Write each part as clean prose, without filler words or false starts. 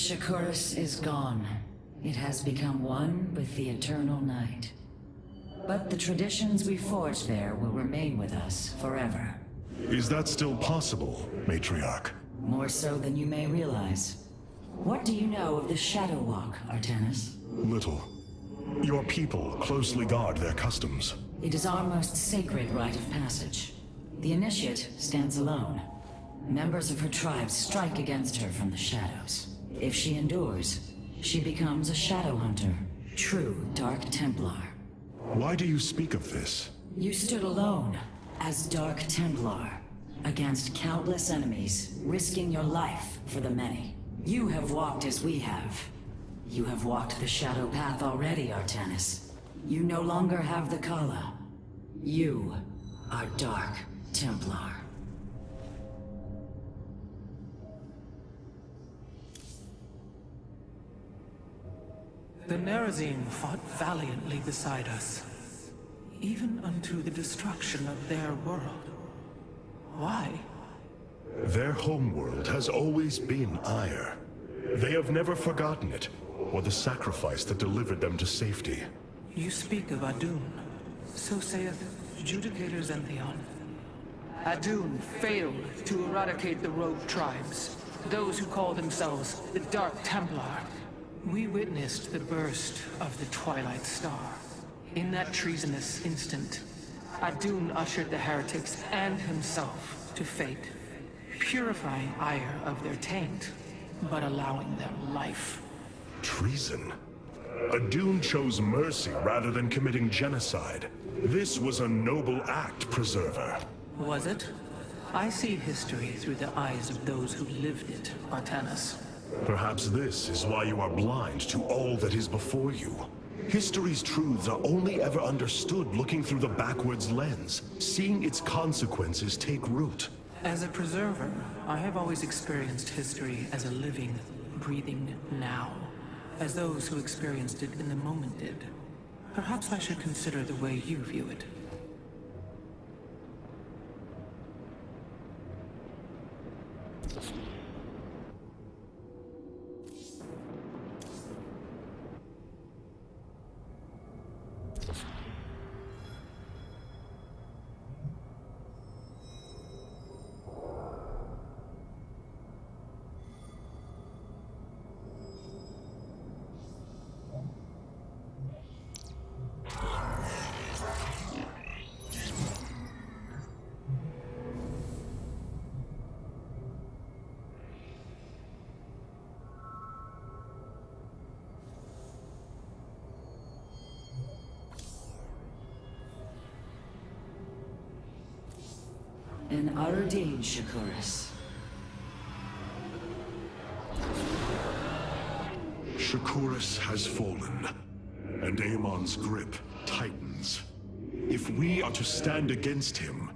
Shakuris is gone. It has become one with the eternal night. But the traditions we forged there will remain with us forever. Is that still possible, Matriarch? More so than you may realize. What do you know of the Shadow Walk, Artanis? Little. Your people closely guard their customs. It is our most sacred rite of passage. The Initiate stands alone. Members of her tribe strike against her from the shadows. If she endures, she becomes a Shadow Hunter, true Dark Templar. Why do you speak of this? You stood alone, as Dark Templar, against countless enemies, risking your life for the many. You have walked as we have. You have walked the Shadow Path already, Artanis. You no longer have the Kala. You are Dark Templar. The Nerazim fought valiantly beside us, even unto the destruction of their world. Why? Their homeworld has always been Ire. They have never forgotten it, or the sacrifice that delivered them to safety. You speak of Adun. So saith Judicator Zentheon. Adun failed to eradicate the rogue tribes, those who call themselves the Dark Templar. We witnessed the burst of the Twilight Star. In that treasonous instant, Adun ushered the heretics and himself to fate, purifying Ire of their taint, but allowing them life. Treason? Adun chose mercy rather than committing genocide. This was a noble act, Preserver. Was it? I see history through the eyes of those who lived it, Artanis. Perhaps this is why you are blind to all that is before you. History's truths are only ever understood looking through the backwards lens, seeing its consequences take root. As a preserver, I have always experienced history as a living, breathing now, as those who experienced it in the moment did. Perhaps I should consider the way you view it. An Arudin, Shakuris. Shakuris has fallen, and Amon's grip tightens. If we are to stand against him,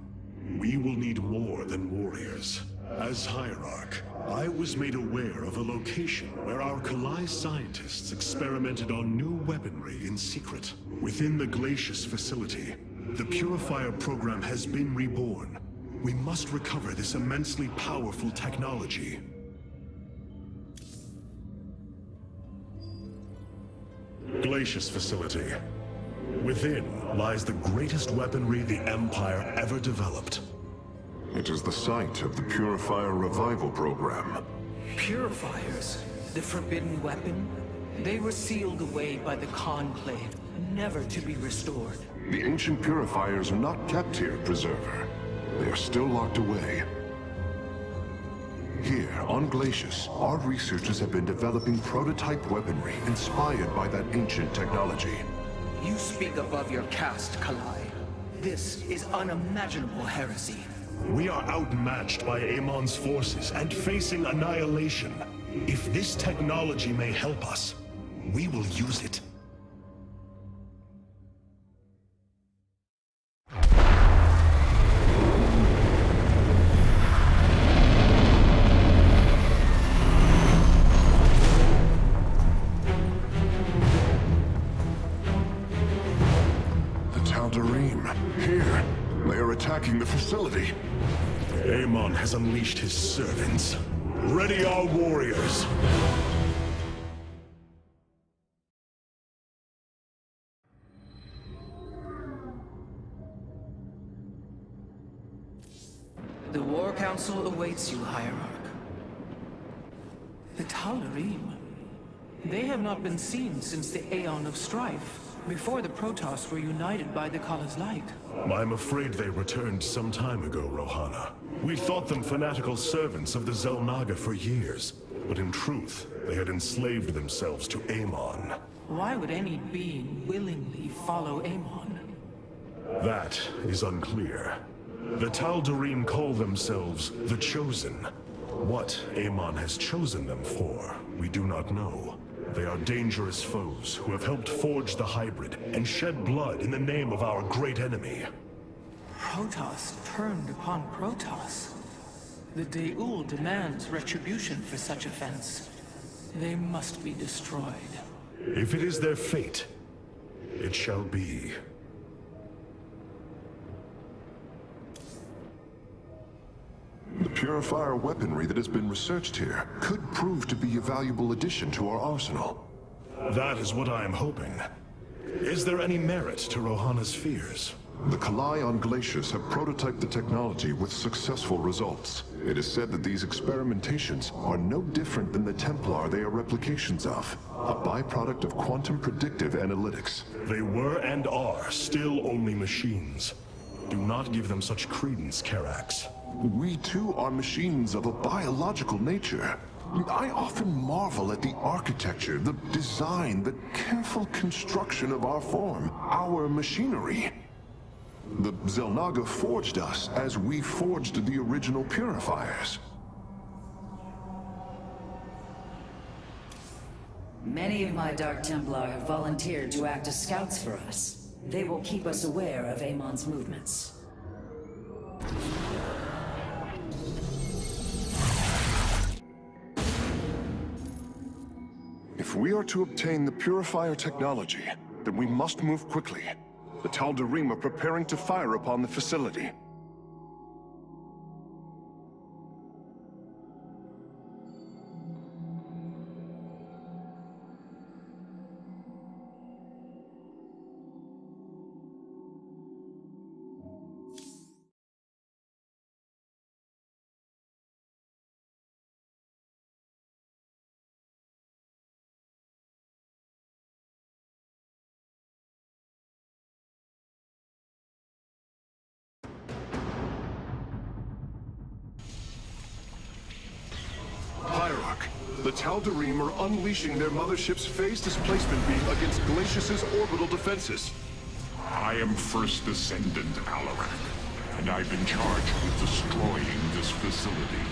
we will need more than warriors. As Hierarch, I was made aware of a location where our Kalai scientists experimented on new weaponry in secret. Within the Glacius facility, the Purifier program has been reborn. We must recover this immensely powerful technology. Glacius facility. Within lies the greatest weaponry the Empire ever developed. It is the site of the Purifier Revival Program. Purifiers? The forbidden weapon? They were sealed away by the Conclave, never to be restored. The ancient Purifiers are not kept here, Preserver. They are still locked away. Here, on Glacius, our researchers have been developing prototype weaponry inspired by that ancient technology. You speak above your caste, Kalai. This is unimaginable heresy. We are outmatched by Amon's forces and facing annihilation. If this technology may help us, we will use it. Here, they are attacking the facility. Amon has unleashed his servants. Ready our warriors! council awaits you, Hierarch. The Tal'Darim. They have not been seen since the Aeon of Strife, before the Protoss were united by the Kala's light. I'm afraid they returned some time ago, Rohana. We thought them fanatical servants of the Xel'Naga for years, but in truth, they had enslaved themselves to Amon. Why would any being willingly follow Amon? That is unclear. The Tal'Darim call themselves the Chosen. What Amon has chosen them for, we do not know. They are dangerous foes who have helped forge the hybrid and shed blood in the name of our great enemy. Protoss turned upon Protoss. The Deul demands retribution for such offense. They must be destroyed. If it is their fate, it shall be. The purifier weaponry that has been researched here could prove to be a valuable addition to our arsenal. That is what I am hoping. Is there any merit to Rohana's fears? The Kalai on Glacius have prototyped the technology with successful results. It is said that these experimentations are no different than the Templar they are replications of, a byproduct of quantum predictive analytics. They were and are still only machines. Do not give them such credence, Karax. We too are machines of a biological nature. I often marvel at the architecture, the design, the careful construction of our form, our machinery. The Xel'Naga forged us as we forged the original purifiers. Many of my Dark Templar have volunteered to act as scouts for us. They will keep us aware of Amon's movements. If we are to obtain the purifier technology, then we must move quickly. The Tal'Darim are preparing to fire upon the facility. Hierarch, the Tal'Darim are unleashing their mothership's phase displacement beam against Glacius's orbital defenses. I am First Descendant Alarak, and I've been charged with destroying this facility.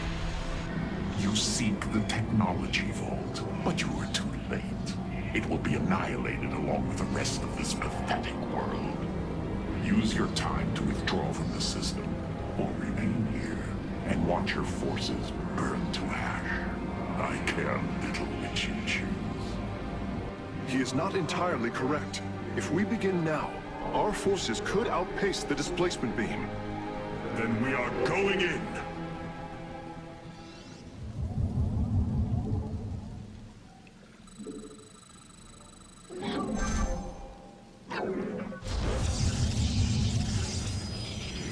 You seek the technology vault, but you are too late. It will be annihilated along with the rest of this pathetic world. Use your time to withdraw from the system, or remain here and watch your forces burn to ash. I care little which you choose. He is not entirely correct. If we begin now, our forces could outpace the displacement beam. Then we are going in!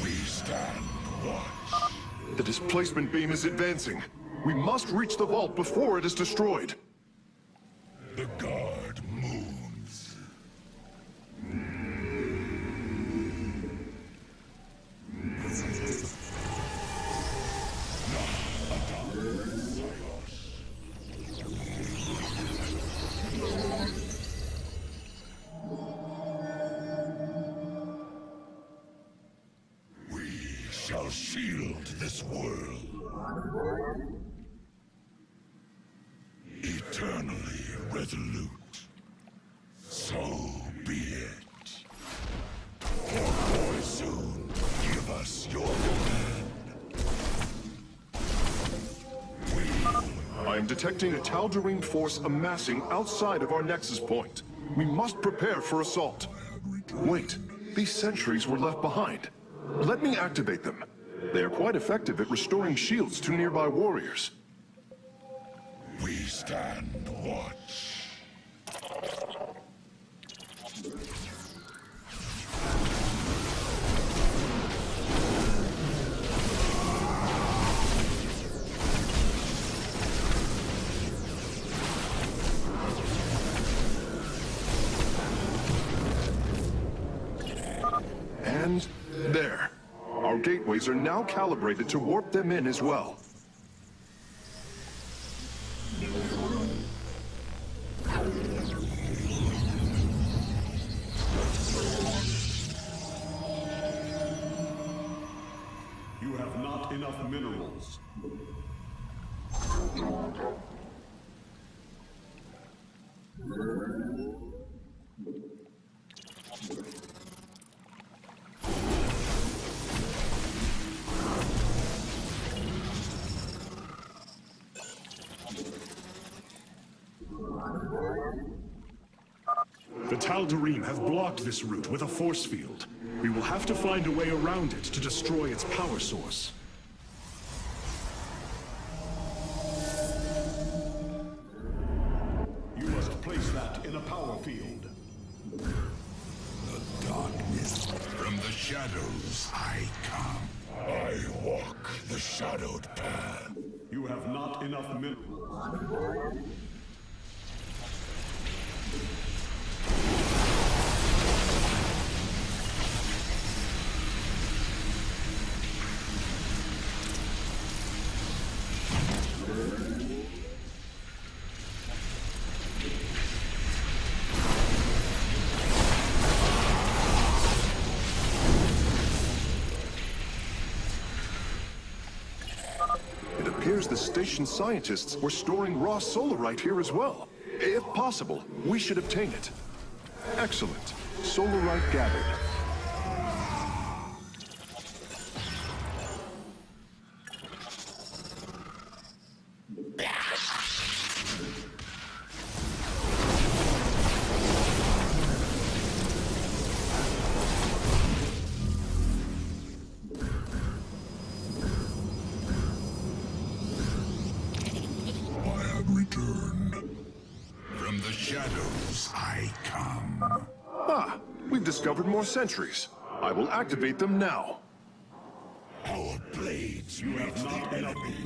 We stand watch. The displacement beam is advancing. We must reach the vault before it is destroyed. The guard moves. We shall shield this world. Eternally resolute. So be it. For boy soon, give us your command. I am detecting a Tal'Darim force amassing outside of our nexus point. We must prepare for assault. Wait, these sentries were left behind. Let me activate them. They are quite effective at restoring shields to nearby warriors. We stand watch. machineries are now calibrated to warp them in as well. You have not enough minerals. The Tal'Darim have blocked this route with a force field. We will have to find a way around it to destroy its power source. You must place that in a power field. The darkness. From the shadows I come. I walk the shadowed path. You have not enough minerals. It appears the station scientists were storing raw solarite here as well. If possible, we should obtain it. Excellent. Solarite gathered. I have returned. From the shadows I come. Ah, we've discovered more sentries. I will activate them now. Our blades meet the enemy.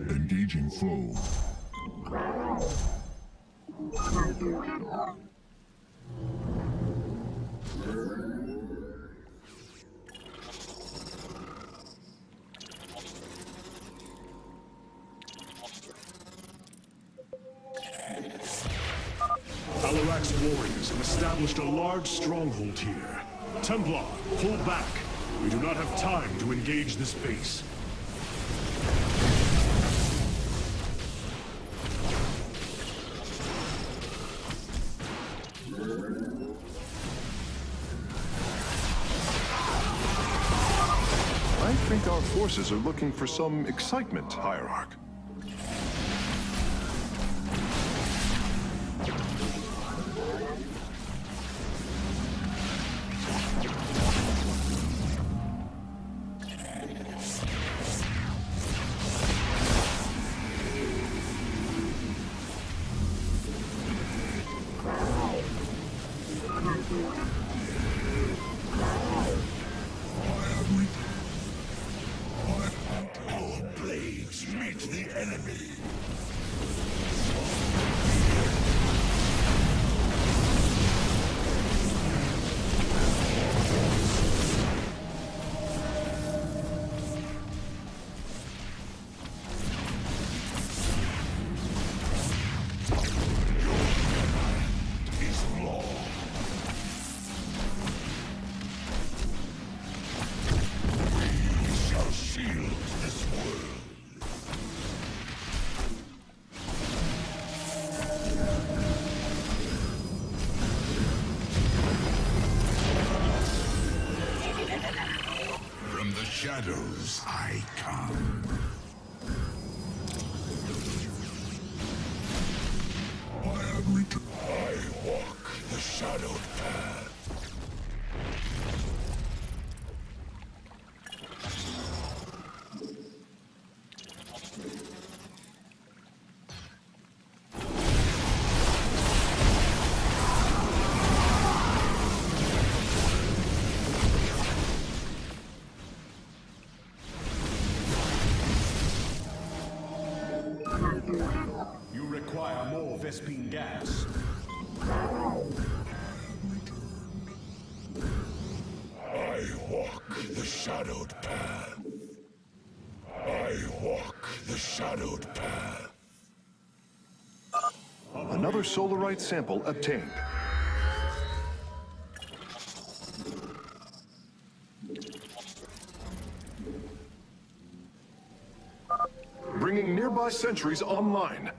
Engaging foe. Alarak's warriors have established a large stronghold here. Templar, pull back. We do not have time to engage this base. I think our forces are looking for some excitement, Hierarch. enemy. From the shadows I come. I walk the shadowed path. You require more Vespine gas. I walk the shadowed path. I walk the shadowed path. Another solarite sample obtained. Bringing nearby sentries online.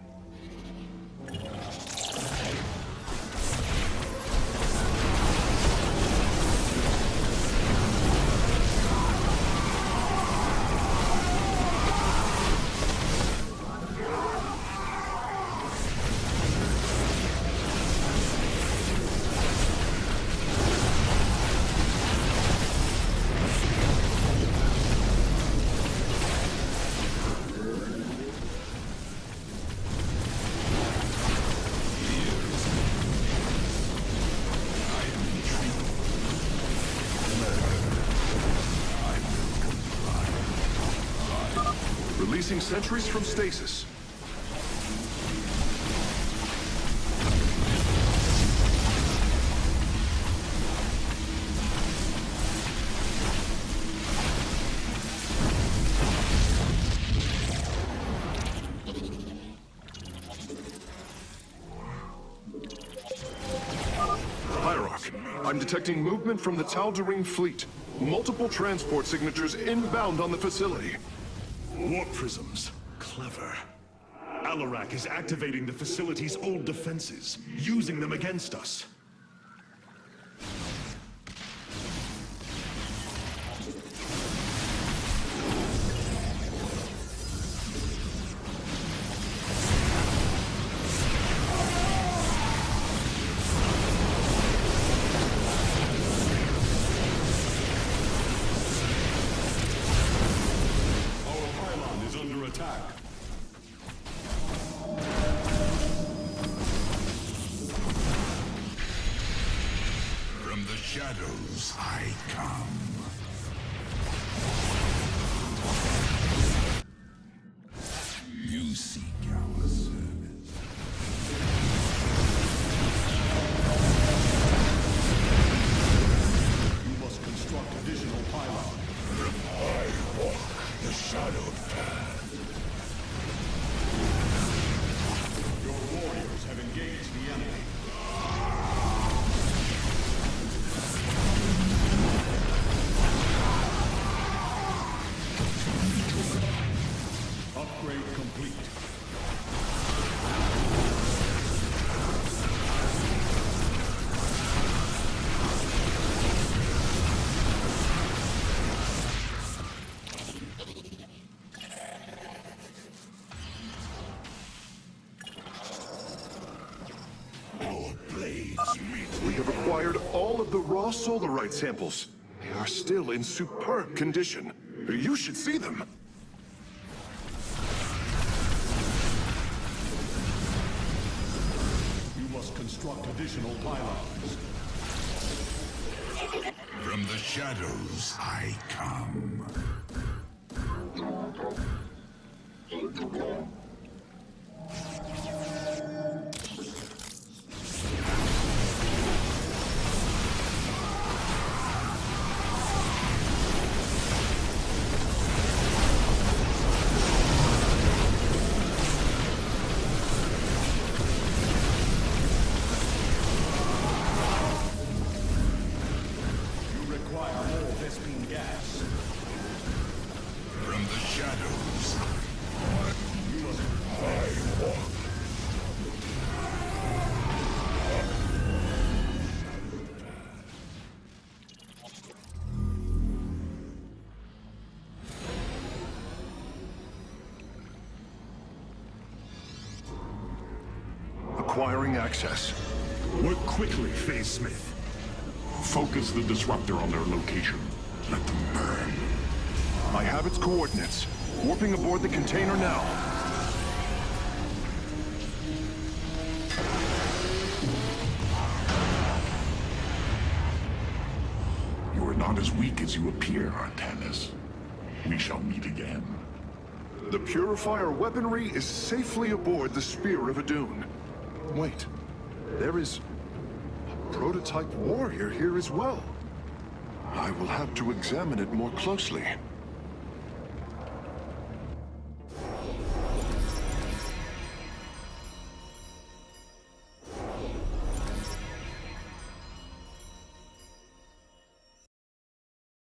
Releasing sentries from stasis. Hierarch, I'm detecting movement from the Tal'Darim fleet. Multiple transport signatures inbound on the facility. Warp prisms. Clever. Alarak is activating the facility's old defenses, using them against us. From the shadows I come. You seek our service. You must construct additional pylons. I walk the shadowed path. Your warriors have engaged the enemy. Upgrade complete. Our blades meet. We have acquired all of the raw solarite samples. They are still in superb condition. You should see them. You must construct additional pylons. From the shadows I come. You require more Vespene gas. From the shadows. I walk. Acquiring access. Work quickly, Phase Smith. Focus the disruptor on their location. Let them burn. I have its coordinates. Warping aboard the container now. You are not as weak as you appear, Artanis. We shall meet again. The Purifier weaponry is safely aboard the Spear of Adun. Wait, there is a prototype warrior here as well. I will have to examine it more closely.